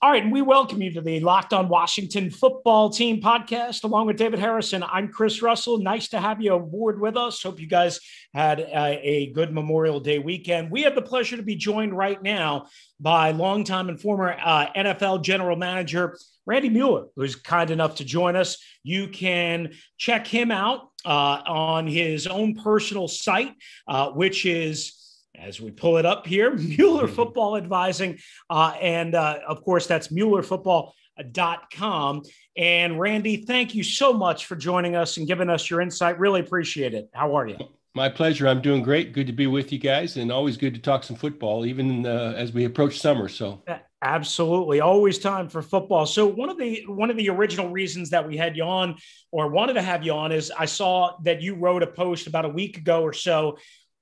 All right, and we welcome you to the Locked On Washington Football Team podcast, along with David Harrison. I'm Chris Russell. Nice to have you aboard with us. Hope you guys had a good Memorial Day weekend. We have the pleasure to be joined right now by longtime and former NFL general manager Randy Mueller, who's kind enough to join us. You can check him out on his own personal site, which is, as we pull it up here, Mueller Football Advising. And of course, that's MuellerFootball.com. And Randy, thank you so much for joining us and giving us your insight. Really appreciate it. How are you? My pleasure. I'm doing great. Good to be with you guys, and always good to talk some football, even as we approach summer. So absolutely, always time for football. So one of the original reasons that we had you on, or wanted to have you on, is I saw that you wrote a post about a week ago or so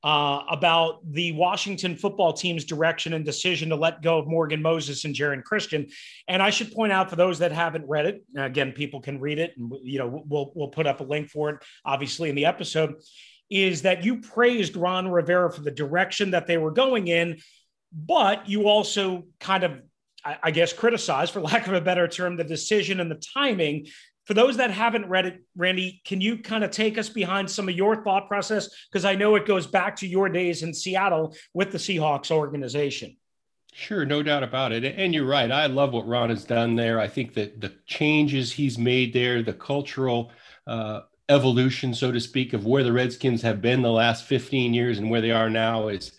about the Washington football team's direction and decision to let go of Morgan Moses and Geron Christian. And I should point out, for those that haven't read it, again, people can read it, and we'll put up a link for it, obviously, in the episode, is that you praised Ron Rivera for the direction that they were going in, but you also kind of, I guess, criticized, for lack of a better term, the decision and the timing. For those that haven't read it, Randy, can you kind of take us behind some of your thought process? Because I know it goes back to your days in Seattle with the Seahawks organization. Sure, no doubt about it. And you're right. I love what Ron has done there. I think that the changes he's made there, the cultural evolution, so to speak, of where the Redskins have been the last 15 years and where they are now is,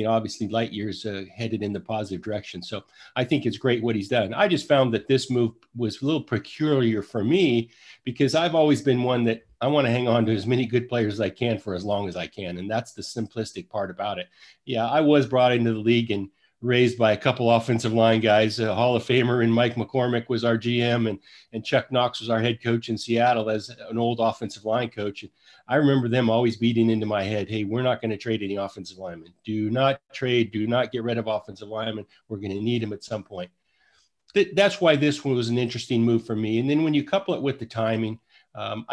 obviously light years headed in the positive direction. So I think it's great what he's done. I just found that this move was a little peculiar for me because I've always been one that I want to hang on to as many good players as I can for as long as I can. And that's the simplistic part about it. Yeah, I was brought into the league and raised by a couple offensive line guys, a Hall of Famer, and Mike McCormick was our GM, and Chuck Knox was our head coach in Seattle as an old offensive line coach. And I remember them always beating into my head, hey, we're not going to trade any offensive linemen. Do not trade. Do not get rid of offensive linemen. We're going to need them at some point. That's why this one was an interesting move for me. And then when you couple it with the timing, I'm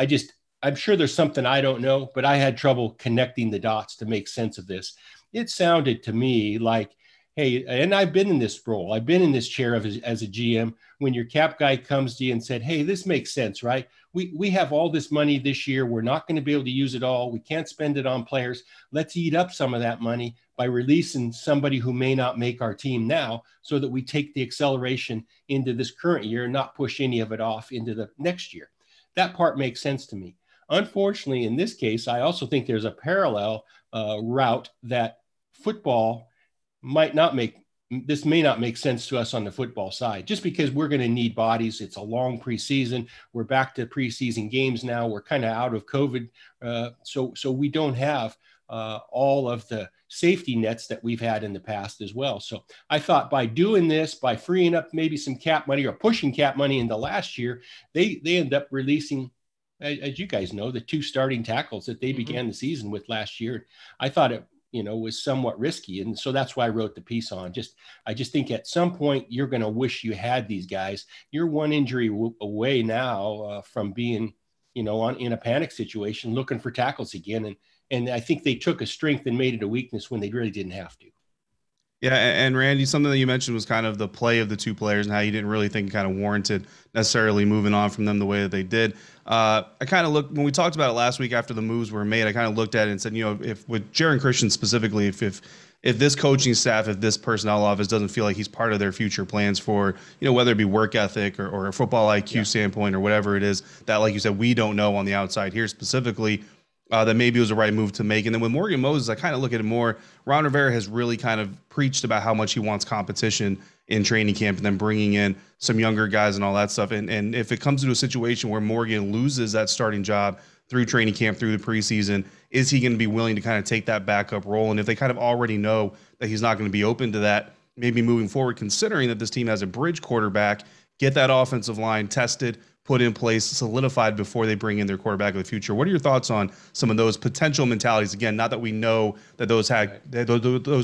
sure there's something I don't know, but I had trouble connecting the dots to make sense of this. It sounded to me like, hey, and I've been in this role. I've been in this chair as a GM when your cap guy comes to you and said, hey, this makes sense, right? We have all this money this year. We're not going to be able to use it all. We can't spend it on players. Let's eat up some of that money by releasing somebody who may not make our team now so that we take the acceleration into this current year and not push any of it off into the next year. That part makes sense to me. Unfortunately, in this case, I also think there's a parallel route that football may not make sense to us on the football side, just because we're going to need bodies. It's a long preseason. We're back to preseason games now. We're kind of out of COVID. So we don't have all of the safety nets that we've had in the past as well. So I thought by doing this, by freeing up maybe some cap money or pushing cap money into last year, they end up releasing, as you guys know, the two starting tackles that they began the season with last year. I thought it, was somewhat risky. And so that's why I wrote the piece on. I just think at some point you're going to wish you had these guys. You're one injury away now from being, in a panic situation, looking for tackles again. And I think they took a strength and made it a weakness when they really didn't have to. Yeah, and Randy, something that you mentioned was kind of the play of the two players and how you didn't really think it kind of warranted necessarily moving on from them the way that they did. I kind of looked, when we talked about it last week after the moves were made, I kind of looked at it and said, if with Geron Christian specifically, if this coaching staff, if this personnel office doesn't feel like he's part of their future plans for, whether it be work ethic or a football IQ standpoint or whatever it is that, like you said, we don't know on the outside here specifically, that maybe it was the right move to make. And then with Morgan Moses, I kind of look at it more. Ron Rivera has really kind of preached about how much he wants competition in training camp and then bringing in some younger guys and all that stuff. And if it comes to a situation where Morgan loses that starting job through training camp, through the preseason, is he going to be willing to kind of take that backup role? And if they kind of already know that he's not going to be open to that, maybe moving forward, considering that this team has a bridge quarterback, get that offensive line tested, put in place, solidified before they bring in their quarterback of the future. What are your thoughts on some of those potential mentalities? Again, not that we know that those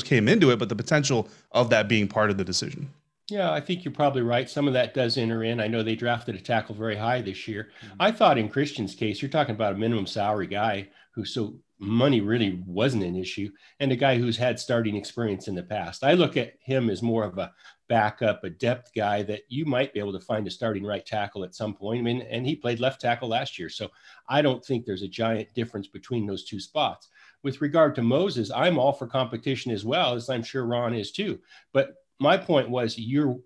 came into it, but the potential of that being part of the decision. Yeah, I think you're probably right. Some of that does enter in. I know they drafted a tackle very high this year. I thought in Christian's case, you're talking about a minimum salary guy who's so money really wasn't an issue, and a guy who's had starting experience in the past. I look at him as more of a backup, a depth guy that you might be able to find a starting right tackle at some point. I mean, and he played left tackle last year. So I don't think there's a giant difference between those two spots. With regard to Moses, I'm all for competition as well, as I'm sure Ron is too. But my point was you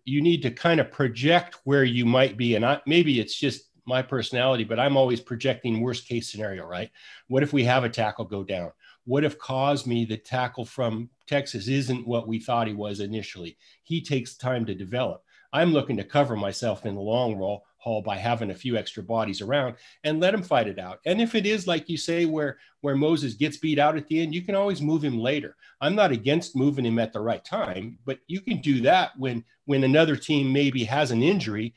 need to kind of project where you might be. And maybe it's just my personality, but I'm always projecting worst case scenario, right? What if we have a tackle go down? What if Cosmi, the tackle from Texas, isn't what we thought he was initially? He takes time to develop. I'm looking to cover myself in the long haul by having a few extra bodies around and let him fight it out. And if it is, like you say, where Moses gets beat out at the end, you can always move him later. I'm not against moving him at the right time, but you can do that when another team maybe has an injury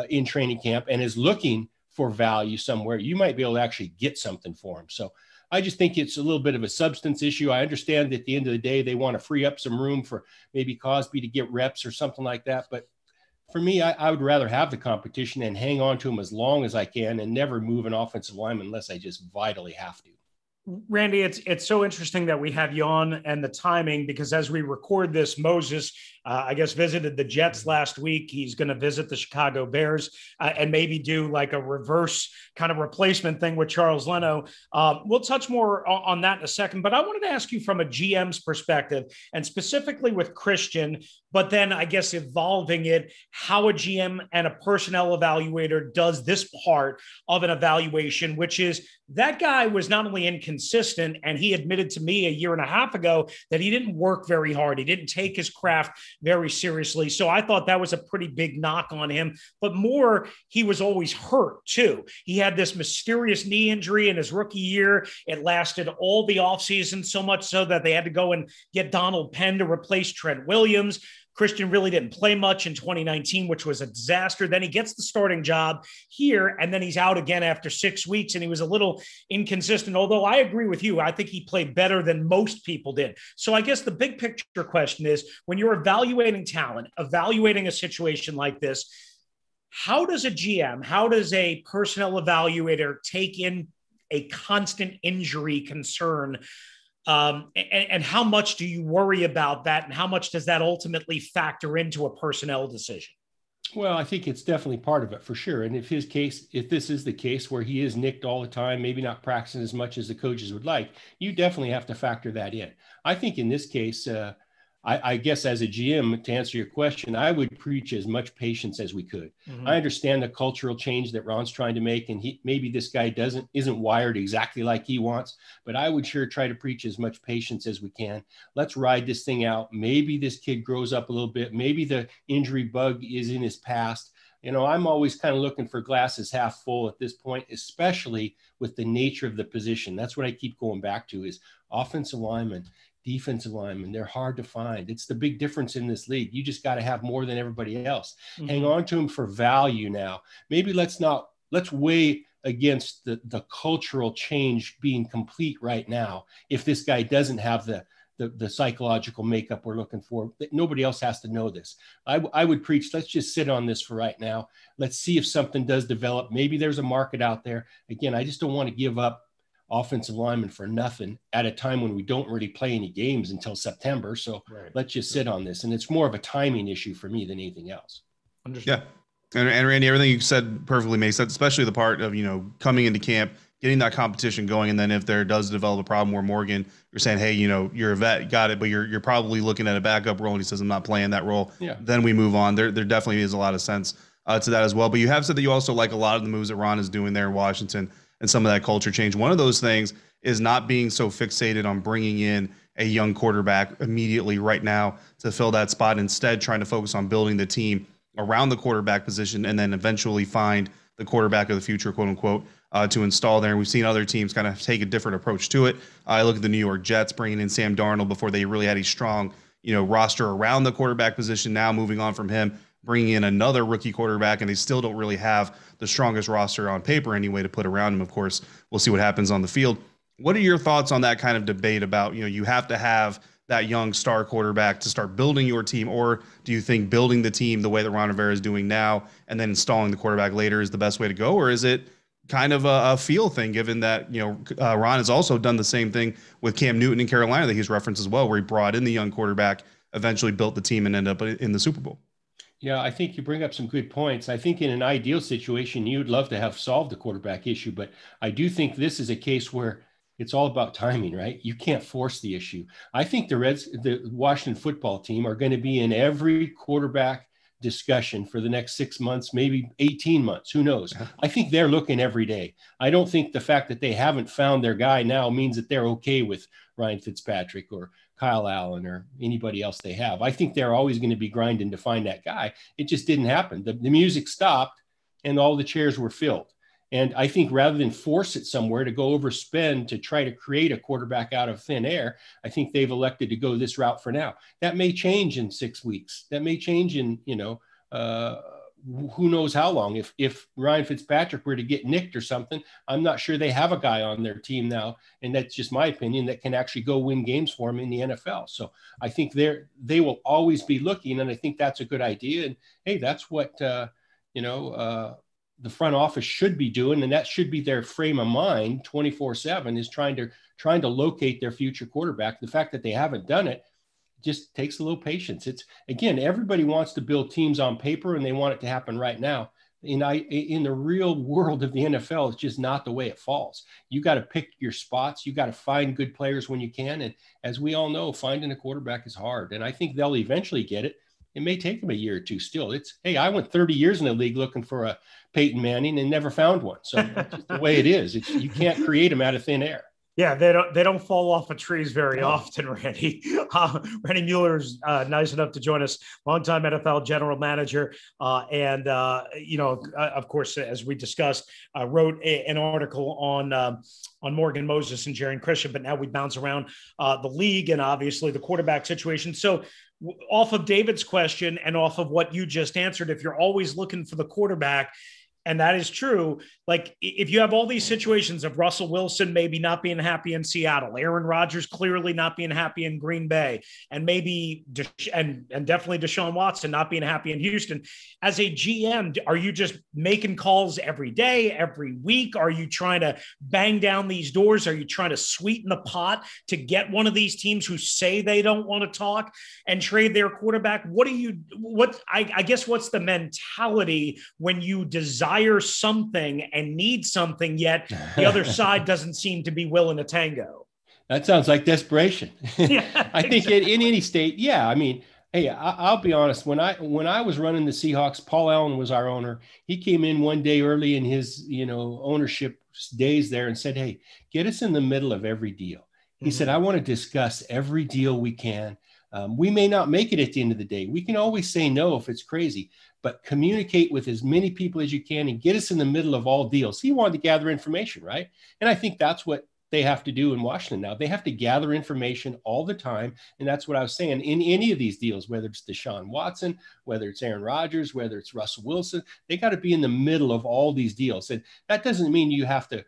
in training camp and is looking for value somewhere. You might be able to actually get something for him. So I just think it's a little bit of a substance issue. I understand that at the end of the day, they want to free up some room for maybe Cosby to get reps or something like that. But for me, I would rather have the competition and hang on to him as long as I can and never move an offensive lineman unless I just vitally have to. Randy, it's so interesting that we have you on and the timing, because as we record this, Moses, I guess, visited the Jets last week. He's going to visit the Chicago Bears and maybe do like a reverse kind of replacement thing with Charles Leno. We'll touch more on that in a second, but I wanted to ask you from a GM's perspective, and specifically with Christian, but then I guess evolving it, how a GM and a personnel evaluator does this part of an evaluation, which is that guy was not only inconsistent, and he admitted to me a year and a half ago that he didn't work very hard. He didn't take his craft very seriously. So I thought that was a pretty big knock on him, but more, he was always hurt too. He had this mysterious knee injury in his rookie year. It lasted all the offseason, so much so that they had to go and get Donald Penn to replace Trent Williams. Christian really didn't play much in 2019, which was a disaster. Then he gets the starting job here, and then he's out again after 6 weeks, and he was a little inconsistent. Although I agree with you, I think he played better than most people did. So I guess the big picture question is, when you're evaluating talent, evaluating a situation like this, how does a GM, how does a personnel evaluator take in a constant injury concern? And how much do you worry about that? And how much does that ultimately factor into a personnel decision? Well, I think it's definitely part of it for sure. And if this is the case where he is nicked all the time, maybe not practicing as much as the coaches would like, you definitely have to factor that in. I think in this case, I guess as a GM, to answer your question, I would preach as much patience as we could. Mm-hmm. I understand the cultural change that Ron's trying to make, and maybe this guy isn't wired exactly like he wants, but I would sure try to preach as much patience as we can. Let's ride this thing out. Maybe this kid grows up a little bit. Maybe the injury bug is in his past. You know, I'm always kind of looking for glasses half full at this point, especially with the nature of the position. That's what I keep going back to is offensive linemen, defensive linemen. They're hard to find. It's the big difference in this league. You just got to have more than everybody else. Mm-hmm. Hang on to them for value now. Maybe let's weigh against the cultural change being complete right now. If this guy doesn't have the psychological makeup we're looking for, nobody else has to know this. I would preach, let's just sit on this for right now. Let's see if something does develop. Maybe there's a market out there. Again, I just don't want to give up offensive lineman for nothing at a time when we don't really play any games until September. So Let's just sit on this. And it's more of a timing issue for me than anything else. Understood. Yeah. And Randy, everything you said perfectly makes sense, especially the part of, coming into camp, getting that competition going. And then if there does develop a problem where Morgan, you're saying, hey, you're a vet, got it, but you're probably looking at a backup role and he says, I'm not playing that role. Yeah. Then we move on. There definitely is a lot of sense to that as well. But you have said that you also like a lot of the moves that Ron is doing there in Washington and some of that culture change. One of those things is not being so fixated on bringing in a young quarterback immediately right now to fill that spot. Instead, trying to focus on building the team around the quarterback position and then eventually find the quarterback of the future, quote unquote, to install there. And we've seen other teams kind of take a different approach to it. I look at the New York Jets bringing in Sam Darnold before they really had a strong, roster around the quarterback position. Now moving on from him, bringing in another rookie quarterback, and they still don't really have the strongest roster on paper anyway to put around him. Of course, we'll see what happens on the field. What are your thoughts on that kind of debate about, you have to have that young star quarterback to start building your team, or do you think building the team the way that Ron Rivera is doing now and then installing the quarterback later is the best way to go, or is it kind of a feel thing, given that, Ron has also done the same thing with Cam Newton in Carolina that he's referenced as well, where he brought in the young quarterback, eventually built the team, and ended up in the Super Bowl. Yeah, I think you bring up some good points. I think in an ideal situation, you'd love to have solved the quarterback issue, but I do think this is a case where it's all about timing, right? You can't force the issue. I think the Washington football team are going to be in every quarterback discussion for the next 6 months, maybe 18 months. Who knows? I think they're looking every day. I don't think the fact that they haven't found their guy now means that they're okay with Ryan Fitzpatrick or Kyle Allen or anybody else they have. I think they're always going to be grinding to find that guy. It just didn't happen. The music stopped and all the chairs were filled. And I think rather than force it somewhere to go overspend to try to create a quarterback out of thin air, I think they've elected to go this route for now. That may change in 6 weeks. That may change in, who knows how long. If Ryan Fitzpatrick were to get nicked or something, I'm not sure they have a guy on their team now, and that's just my opinion, that can actually go win games for him in the NFL. So I think they will always be looking, and I think that's a good idea. And hey, that's what the front office should be doing, and that should be their frame of mind 24/7, is trying to locate their future quarterback. The fact that they haven't done it just takes a little patience. It's, again, everybody wants to build teams on paper and they want it to happen right now. In the real world of the NFL, it's just not the way it falls. You got to pick your spots. You got to find good players when you can. And as we all know, finding a quarterback is hard. And I think they'll eventually get it. It may take them a year or two still. Hey, I went 30 years in the league looking for a Peyton Manning and never found one. So that's just the way it is. You can't create them out of thin air. Yeah, they don't fall off of trees very often, Randy. Randy Mueller is nice enough to join us, longtime NFL general manager. Of course, as we discussed, wrote an article on Morgan Moses and Geron Christian, but now we bounce around the league and obviously the quarterback situation. So off of David's question and off of what you just answered, if you're always looking for the quarterback, and that is true. Like, if you have all these situations of Russell Wilson maybe not being happy in Seattle, Aaron Rodgers clearly not being happy in Green Bay, and maybe and definitely Deshaun Watson not being happy in Houston, as a GM, are you just making calls every day, every week? Are you trying to bang down these doors? Are you trying to sweeten the pot to get one of these teams who say they don't want to talk and trade their quarterback? I guess what's the mentality when you desire something and need something, yet the other side doesn't seem to be willing to tango? That sounds like desperation. Yeah, I think exactly. in any state. Yeah. I mean, hey, I'll be honest. When I was running the Seahawks, Paul Allen was our owner. He came in one day early in his, ownership days there and said, "Hey, get us in the middle of every deal." He said, "I want to discuss every deal we can. We may not make it at the end of the day. We can always say no if it's crazy, but communicate with as many people as you can and get us in the middle of all deals." He wanted to gather information, right? And I think that's what they have to do in Washington now. They have to gather information all the time. And that's what I was saying. In any of these deals, whether it's Deshaun Watson, whether it's Aaron Rodgers, whether it's Russell Wilson, they got to be in the middle of all these deals. And that doesn't mean you have to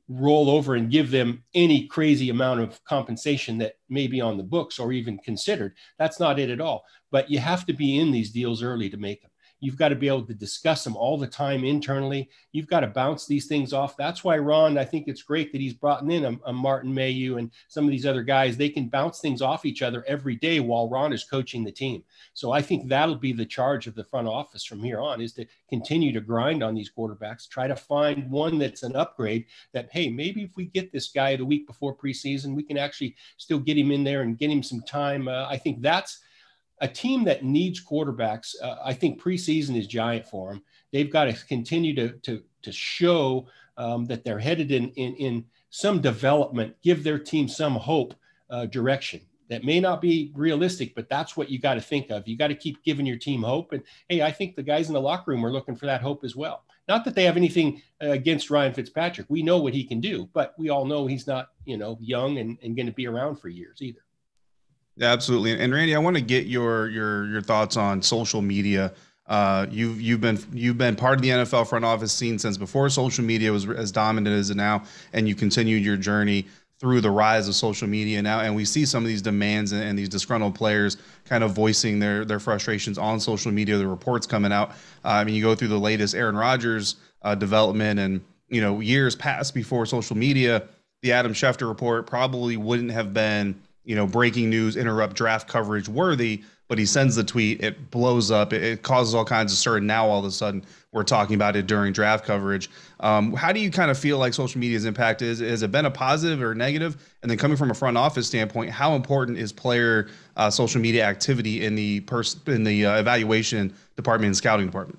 roll over and give them any crazy amount of compensation that may be on the books or even considered. That's not it at all. But you have to be in these deals early to make them. You've got to be able to discuss them all the time internally. You've got to bounce these things off. That's why Ron, I think it's great that he's brought in a Martin Mayhew and some of these other guys. They can bounce things off each other every day while Ron is coaching the team. So I think that'll be the charge of the front office from here on, is to continue to grind on these quarterbacks, try to find one that's an upgrade that, hey, maybe if we get this guy the week before preseason, we can actually still get him in there and get him some time. I think that's a team that needs quarterbacks. I think preseason is giant for them. They've got to continue to show that they're headed in some development, give their team some hope, direction. That may not be realistic, but that's what you got to think of. You got to keep giving your team hope. And hey, I think the guys in the locker room are looking for that hope as well. Not that they have anything against Ryan Fitzpatrick. We know what he can do, but we all know he's not, young and going to be around for years either. Yeah, absolutely. And Randy, I want to get your thoughts on social media. You've been part of the NFL front office scene since before social media was as dominant as it now, and you continued your journey through the rise of social media now. And we see some of these demands and these disgruntled players kind of voicing their frustrations on social media. The reports coming out. You go through the latest Aaron Rodgers development, and years past before social media, the Adam Schefter report probably wouldn't have been, breaking news, interrupt draft coverage worthy, but he sends the tweet, it blows up, it causes all kinds of stir, and now all of a sudden we're talking about it during draft coverage. How do you kind of feel like social media's impact is? Has it been a positive or negative? And then coming from a front office standpoint, how important is player social media activity in the evaluation department and scouting department?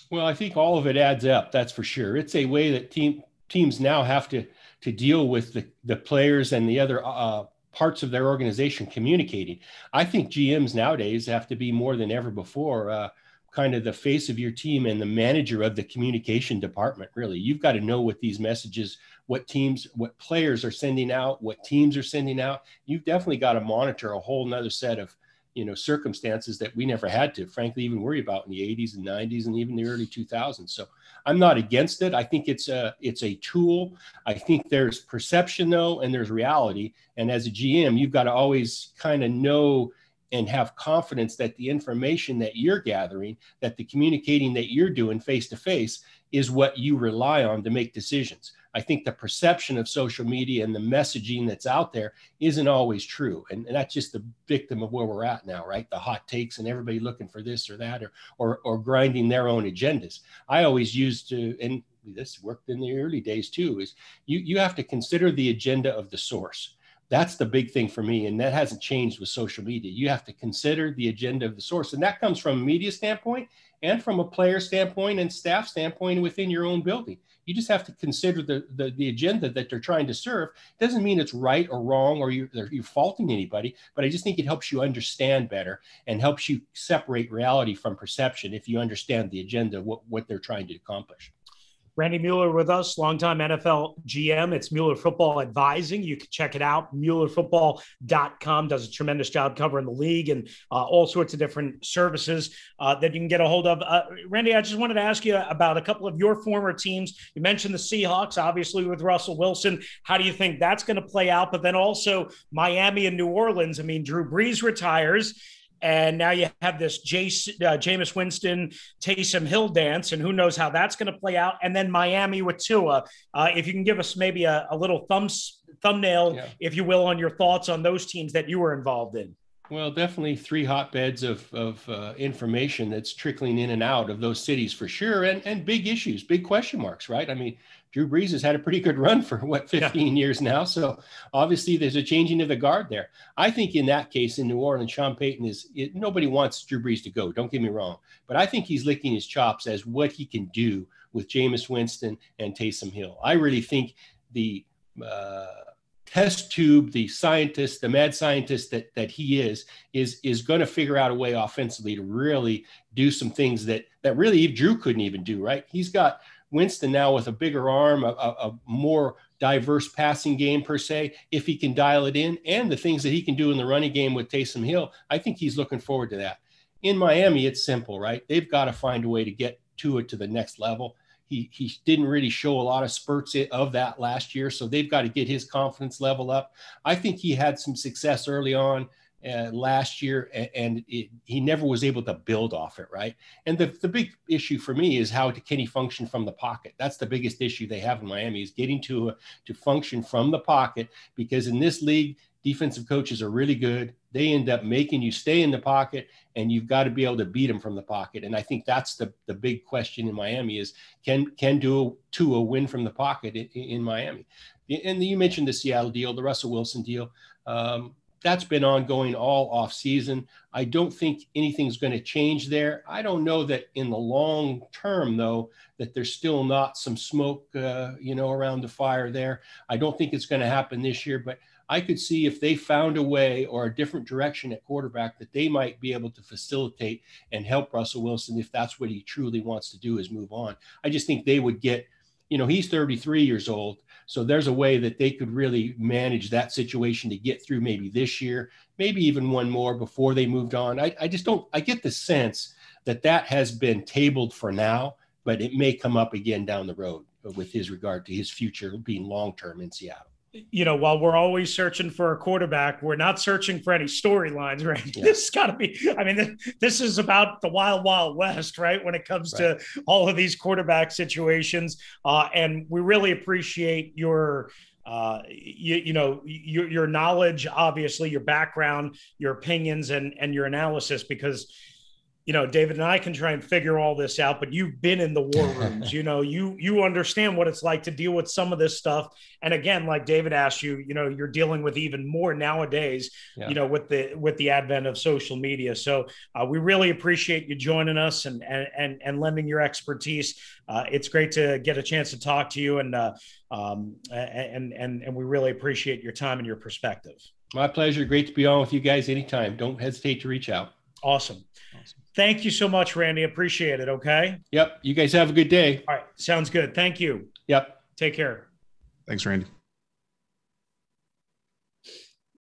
Well, I think all of it adds up. That's for sure. It's a way that teams now have to deal with the players and the other parts of their organization communicating. I think GMs nowadays have to be more than ever before kind of the face of your team and the manager of the communication department. Really, you've got to know what these messages, what players are sending out, what teams are sending out. You've definitely got to monitor a whole nother set of circumstances that we never had to, frankly, even worry about in the 80s and 90s and even the early 2000s. So I'm not against it. I think it's a tool. I think there's perception though, and there's reality. And as a GM, you've got to always kind of know and have confidence that the information that you're gathering, that the communicating that you're doing face to face is what you rely on to make decisions. I think the perception of social media and the messaging that's out there isn't always true. And that's just the victim of where we're at now, right? The hot takes and everybody looking for this or that or grinding their own agendas. I always used to, and this worked in the early days too, is you have to consider the agenda of the source. That's the big thing for me. And that hasn't changed with social media. You have to consider the agenda of the source. And that comes from a media standpoint and from a player standpoint and staff standpoint within your own building. You just have to consider the agenda that they're trying to serve. It doesn't mean it's right or wrong or you're faulting anybody, but I just think it helps you understand better and helps you separate reality from perception if you understand the agenda, what they're trying to accomplish. Randy Mueller with us, longtime NFL GM. It's Mueller Football Advising. You can check it out. MuellerFootball.com does a tremendous job covering the league and all sorts of different services that you can get a hold of. Randy, I just wanted to ask you about a couple of your former teams. You mentioned the Seahawks, obviously with Russell Wilson. How do you think that's going to play out? But then also Miami and New Orleans. I mean, Drew Brees retires. And now you have this Jameis Winston, Taysom Hill dance, and who knows how that's going to play out. And then Miami with Tua. If you can give us maybe a little thumbnail, if you will, on your thoughts on those teams that you were involved in. Well, definitely three hotbeds of information that's trickling in and out of those cities for sure. And big issues, big question marks, right? I mean, Drew Brees has had a pretty good run for 15 years now. So obviously there's a changing of the guard there. I think in that case in New Orleans, Sean Payton nobody wants Drew Brees to go. Don't get me wrong. But I think he's licking his chops as what he can do with Jameis Winston and Taysom Hill. I really think the test tube, the scientist, the mad scientist that he is going to figure out a way offensively to really do some things that really Drew couldn't even do, right? He's got Winston now with a bigger arm, a more diverse passing game per se, if he can dial it in, and the things that he can do in the running game with Taysom Hill. I think he's looking forward to that. In Miami, it's simple, right? They've got to find a way to get to the next level. He didn't really show a lot of spurts of that last year, so they've got to get his confidence level up. I think he had some success early on last year, and he never was able to build off it, right? And the big issue for me is can he function from the pocket? That's the biggest issue they have in Miami, is getting to function from the pocket, because in this league, defensive coaches are really good. They end up making you stay in the pocket, and you've got to be able to beat them from the pocket. And I think that's the big question in Miami is can Tua win from the pocket in Miami? And you mentioned the Seattle deal, the Russell Wilson deal. That's been ongoing all off season. I don't think anything's going to change there. I don't know that in the long term, though, that there's still not some smoke, around the fire there. I don't think it's going to happen this year, but I could see if they found a way or a different direction at quarterback that they might be able to facilitate and help Russell Wilson if that's what he truly wants to do, is move on. I just think they would get, he's 33 years old. So there's a way that they could really manage that situation to get through maybe this year, maybe even one more before they moved on. I get the sense that has been tabled for now, but it may come up again down the road with his regard to his future being long-term in Seattle. while we're always searching for a quarterback, we're not searching for any storylines, right? Yeah. This has got to be, I mean, this is about the wild, wild west, right? When it comes to all of these quarterback situations. And we really appreciate your knowledge, obviously your background, your opinions, and your analysis, because David and I can try and figure all this out, but you've been in the war rooms, you understand what it's like to deal with some of this stuff. And again, like David asked you, you're dealing with even more nowadays, with the advent of social media. So we really appreciate you joining us and lending your expertise. It's great to get a chance to talk to you, and we really appreciate your time and your perspective. My pleasure. Great to be on with you guys anytime. Don't hesitate to reach out. Awesome. Thank you so much, Randy. Appreciate it. Okay. Yep. You guys have a good day. All right. Sounds good. Thank you. Yep. Take care. Thanks, Randy.